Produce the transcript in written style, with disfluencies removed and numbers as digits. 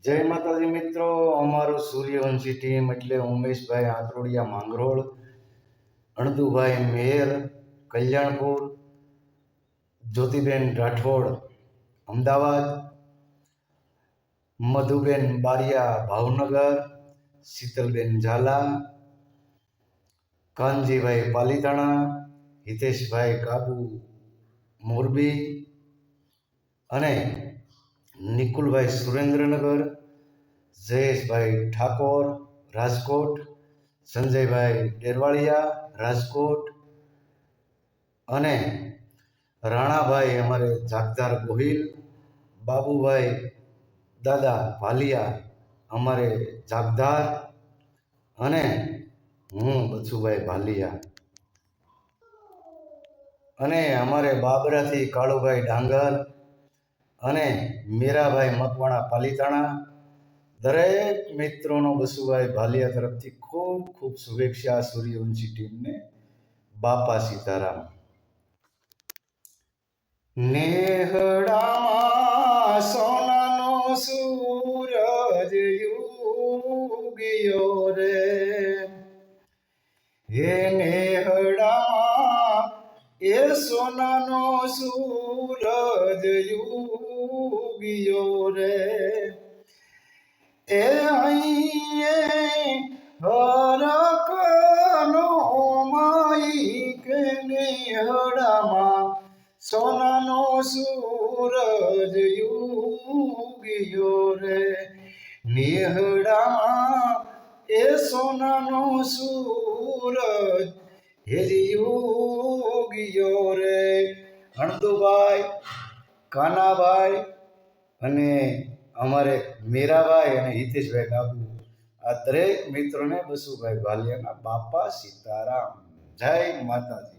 જય માતાજી મિત્રો, અમારું સૂર્યવંશી ટીમ એટલે ઉમેશભાઈ આંતરોડિયા માંગરોળ, અણદુભાઈ મેર કલ્યાણપુર, જ્યોતિબેન રાઠોડ અમદાવાદ, મધુબેન બારિયા ભાવનગર, શીતલબેન ઝાલા, કાનજીભાઈ પાલીતાણા, હિતેશભાઈ કાબુ મોરબી અને નિકુલભાઈ સુરેન્દ્રનગર, જયેશભાઈ ઠાકોર રાજકોટ, સંજયભાઈ ડેરવાળિયા રાજકોટ અને રાણાભાઈ અમારે જાગદાર ગોહિલ, બાબુભાઈ દાદા ભાલિયા અમારે જાગદાર અને હું બચુભાઈ ભાલિયા અને અમારે બાબરાથી કાળુભાઈ ડાંગર અને મીરાભાઈ મકવાણા પાલીતાણા. દરેક મિત્રોનો બસુભાઈ ભાલિયા તરફથી ખૂબ ખૂબ શુભેચ્છા સૂર્યવંશી ટીમને. બાપા સીતારામ. નેહડામાં સોનાનો સૂરજ યુગ્યો રે, હે નેહડામાં એ સોનાનો સૂરજ યુગ્યો રે, એ હરકનો માઈ કે નેહડામાં સોનાનો સૂરજ યુગ્યો રે, નેહડામાં એ સોનાનો સૂરજ યુગ્યો રે. અણદુભાઈ, કાનાભાઈ અને અમારે મીરાભાઈ અને હિતેશભાઈ કાબુ, આ દરેક મિત્રોને બસુભાઈ ભાલિયાના બાપા સીતારામ. જય માતાજી.